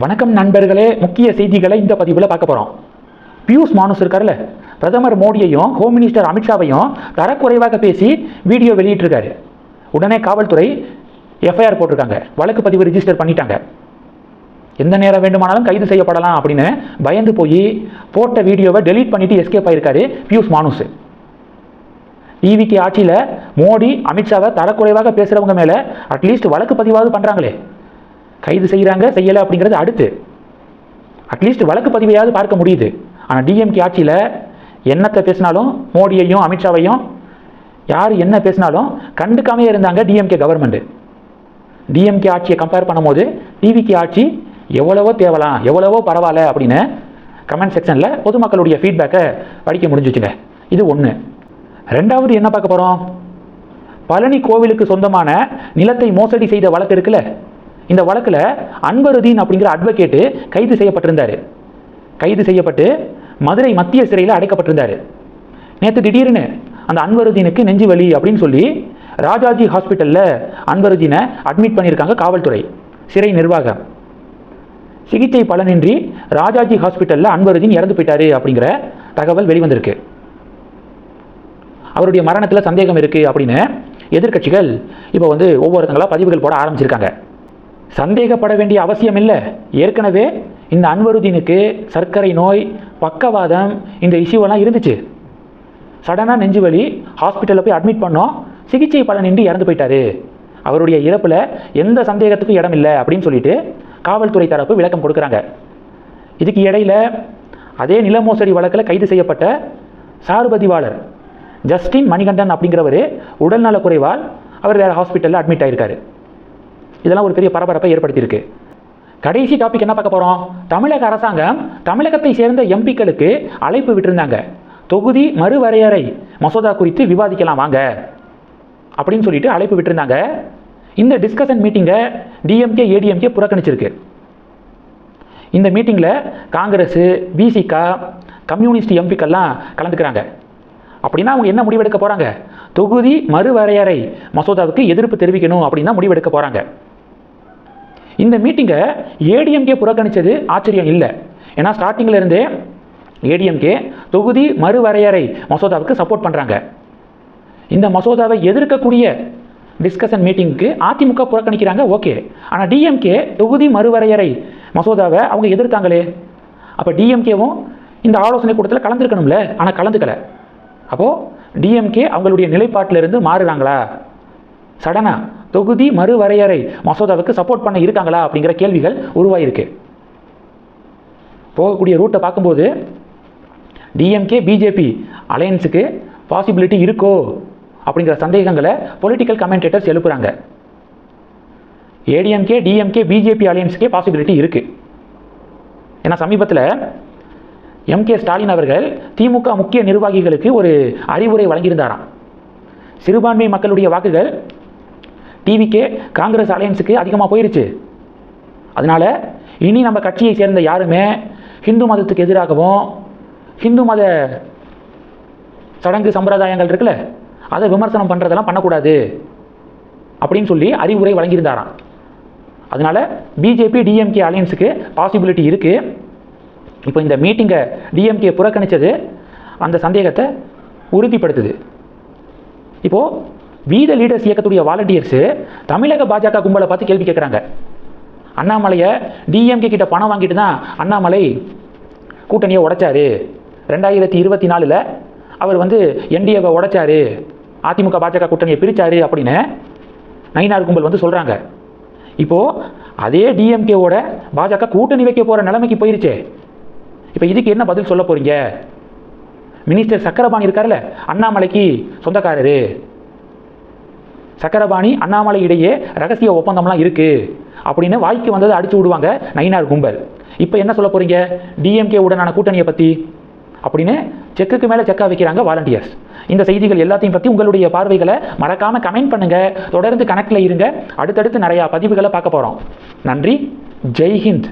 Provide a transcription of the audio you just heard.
வணக்கம் நண்பர்களே, முக்கிய செய்திகளை இந்த பதிவில் பார்க்க போகிறோம். பியூஷ் மானுஸ் இருக்கார்ல, பிரதமர் மோடியையும் ஹோம் மினிஸ்டர் அமித்ஷாவையும் தரக்குறைவாக பேசி வீடியோ வெளியிட்டிருக்காரு. உடனே காவல்துறை எஃப்ஐஆர் போட்டிருக்காங்க, வழக்கு பதிவு ரிஜிஸ்டர் பண்ணிட்டாங்க. எந்த நேரம் வேண்டுமானாலும் கைது செய்யப்படலாம் அப்படின்னு பயந்து போய் போட்ட வீடியோவை டெலீட் பண்ணிட்டு எஸ்கேப் ஆயிருக்காரு பியூஷ் மானுஸ். டிவிக்கு ஆட்சியில் மோடி அமித்ஷாவை தரக்குறைவாக பேசுகிறவங்க மேலே அட்லீஸ்ட் வழக்கு பதிவாவது பண்ணுறாங்களே. கைது செய்கிறாங்க செய்யலை அப்படிங்கிறது அடுத்து, அட்லீஸ்ட் வழக்கு பதிவையாவது பார்க்க முடியுது. ஆனால் டிஎம்கே ஆட்சியில் என்னத்தை பேசினாலும், மோடியையும் அமித்ஷாவையும் யார் என்ன பேசினாலும் கண்டுக்காமே இருந்தாங்க டிஎம்கே கவர்மெண்ட். டிஎம்கே ஆட்சியை கம்பேர் பண்ணும்போது டிவிகே ஆட்சி எவ்வளவோ தேவலாம், எவ்வளவோ பரவாயில்ல அப்படின்னு கமெண்ட் செக்ஷனில் பொதுமக்களுடைய ஃபீட்பேக்கை படிக்க முடிஞ்சிச்சுங்க. இது ஒன்று. ரெண்டாவது என்ன பார்க்க போகிறோம், பழனி கோவிலுக்கு சொந்தமான நிலத்தை மோசடி செய்த வழக்கு இருக்குல்ல, இந்த வழக்கில் அன்வருதீன் அப்படிங்கிற அட்வொகேட்டு கைது செய்யப்பட்டிருந்தார். கைது செய்யப்பட்டு மதுரை மத்திய சிறையில் அடைக்கப்பட்டிருந்தார். நேற்று திடீர்னு அந்த அன்வருதீனுக்கு நெஞ்சு வலி அப்படின்னு சொல்லி ராஜாஜி ஹாஸ்பிட்டலில் அன்வருதீனை அட்மிட் பண்ணியிருக்காங்க காவல்துறை, சிறை நிர்வாகம். சிகிச்சை பலனின்றி ராஜாஜி ஹாஸ்பிட்டலில் அன்வருதீன் இறந்து போயிட்டாரு அப்படிங்கிற தகவல் வெளிவந்திருக்கு. அவருடைய மரணத்தில் சந்தேகம் இருக்குது அப்படின்னு எதிர்க்கட்சிகள் இப்போ ஒவ்வொருத்தங்களா பதிவுகள் போட ஆரம்பிச்சிருக்காங்க. சந்தேகப்பட வேண்டிய அவசியம் இல்லை. ஏற்கனவே இந்த அன்வருதீனுக்கு சர்க்கரை நோய், பக்கவாதம், இந்த இஷ்யூவெல்லாம் இருந்துச்சு. சடனாக நெஞ்சு வலி, ஹாஸ்பிட்டலில் போய் அட்மிட் பண்ணோம், சிகிச்சை பலனின்றி இறந்து போயிட்டாரு. அவருடைய இறப்பில் எந்த சந்தேகத்துக்கும் இடம் இல்லை அப்படின்னு சொல்லிட்டு காவல்துறை தரப்பு விளக்கம் கொடுக்குறாங்க. இதுக்கு இடையில் அதே நில மோசடி வழக்கில் கைது செய்யப்பட்ட சார்பதிவாளர் ஜஸ்டின் மணிகண்டன் அப்படிங்கிறவர் உடல்நலக்குறைவால் அவர் வேறு ஹாஸ்பிட்டலில் அட்மிட் ஆகியிருக்காரு. இதெல்லாம் ஒரு பெரிய பரபரப்பை ஏற்படுத்தியிருக்கு. கடைசி டாபிக் என்ன பார்க்க போகிறோம், தமிழக அரசாங்கம் தமிழகத்தை சேர்ந்த எம்பிக்களுக்கு அழைப்பு விட்டிருந்தாங்க. தொகுதி மறுவரையறை மசோதா குறித்து விவாதிக்கலாம் வாங்க அப்படின்னு சொல்லிட்டு அழைப்பு விட்டிருந்தாங்க. இந்த டிஸ்கஷன் மீட்டிங்கை டிஎம்கே ஏடிஎம்கே புறக்கணிச்சிருக்கு. இந்த மீட்டிங்கில் காங்கிரஸ், பிசிகா, கம்யூனிஸ்ட் எம்பிக்கெல்லாம் கலந்துக்கிறாங்க. அப்படின்னா அவங்க என்ன முடிவெடுக்க போகிறாங்க, தொகுதி மறுவரையறை மசோதாவுக்கு எதிர்ப்பு தெரிவிக்கணும் அப்படின்னு தான் முடிவெடுக்க போகிறாங்க. இந்த மீட்டிங்கை ஏடிஎம்கே புறக்கணித்தது ஆச்சரியம் இல்லை. ஏன்னா ஸ்டார்டிங்கில் இருந்தே ஏடிஎம்கே தொகுதி மறுவரையறை மசோதாவுக்கு சப்போர்ட் பண்ணுறாங்க. இந்த மசோதாவை எதிர்க்கக்கூடிய டிஸ்கஷன் மீட்டிங்க்கு அதிமுக புறக்கணிக்கிறாங்க, ஓகே. ஆனால் டிஎம்கே தொகுதி மறுவரையறை மசோதாவை அவங்க எதிர்த்தாங்களே, அப்போ டிஎம்கேவும் இந்த ஆலோசனை கூட்டத்தில் கலந்துருக்கணும்ல, ஆனால் கலந்துக்கலை. அப்போது டிஎம்கே அவங்களுடைய நிலைப்பாட்டிலிருந்து மாறுறாங்களா, சடனாக தொகுதி மறுவரையறை மசோதாவுக்கு சப்போர்ட் பண்ண இருக்காங்களா அப்படிங்கிற கேள்விகள் உருவாயிருக்கு. போகக்கூடிய ரூட்டை பார்க்கும்போது டிஎம்கே பிஜேபி அலையன்ஸுக்கு பாசிபிலிட்டி இருக்கோ அப்படிங்கிற சந்தேகங்களை பொலிட்டிக்கல் கமெண்டேட்டர்ஸ் எழுப்புறாங்க. ஏடிஎம்கே டிஎம்கே பிஜேபி அலையன்ஸுக்கே பாசிபிலிட்டி இருக்குது. ஏன்னா சமீபத்தில் எம்கே ஸ்டாலின் அவர்கள் திமுக முக்கிய நிர்வாகிகளுக்கு ஒரு அறிவுரை வழங்கியிருந்தாராம். சிறுபான்மை மக்களுடைய வாக்குகள் டிவிகே காங்கிரஸ் அலையன்ஸுக்கு அதிகமாக போயிருச்சு. அதனால் இனி நம்ம கட்சியை சேர்ந்த யாருமே ஹிந்து மதத்துக்கு எதிராகவும், ஹிந்து மத சடங்கு சம்பிரதாயங்கள் இருக்குல்ல, அதை விமர்சனம் பண்ணுறதெல்லாம் பண்ணக்கூடாது அப்படின்னு சொல்லி அறிவுரை வழங்கியிருந்தாராம். அதனால் பிஜேபி டிஎம்கே அலையன்ஸுக்கு பாசிபிலிட்டி இருக்குது. இப்போ இந்த மீட்டிங்கை டிஎம்கே புறக்கணித்தது அந்த சந்தேகத்தை உறுதிப்படுத்துது. இப்போது வீத லீடர்ஸ் இயக்கத்துடைய வாலண்டியர்ஸு தமிழக பாஜக கும்பலை பார்த்து கேள்வி கேட்குறாங்க. அண்ணாமலையை டிஎம்கே கிட்ட பணம் வாங்கிட்டு தான் அண்ணாமலை கூட்டணியை உடைச்சாரு, 2024 அவர் என்டிஏவை உடைச்சாரு, அதிமுக பாஜக கூட்டணியை பிரித்தாரு அப்படின்னு நயினார் கும்பல் சொல்கிறாங்க. இப்போது அதே டிஎம்கேவோட பாஜக கூட்டணி வைக்க போகிற நிலைமைக்கு போயிருச்சே. இப்போ இதுக்கு என்ன பதில் சொல்ல போகிறீங்க? மினிஸ்டர் சக்கரபாணி இருக்கார்ல, அண்ணாமலைக்கு சொந்தக்காரரு, சக்கரபாணி அண்ணாமலை இடையே ரகசிய ஒப்பந்தம்லாம் இருக்குது அப்படின்னு வாய்க்கு வந்ததை அடிச்சு விடுவாங்க நயினார் கும்பல். இப்போ என்ன சொல்ல போகிறீங்க டிஎம்கே உடனான கூட்டணியை பற்றி அப்படின்னு செக்குக்கு மேலே செக்கா வைக்கிறாங்க வாலண்டியர்ஸ். இந்த செய்திகள் எல்லாத்தையும் பற்றி உங்களுடைய பார்வைகளை மறக்காமல் கமெண்ட் பண்ணுங்கள். தொடர்ந்து கனெக்டில் இருங்க. அடுத்தடுத்து நிறையா பதிவுகளை பார்க்க போகிறோம். நன்றி. ஜெய் ஹிந்த்.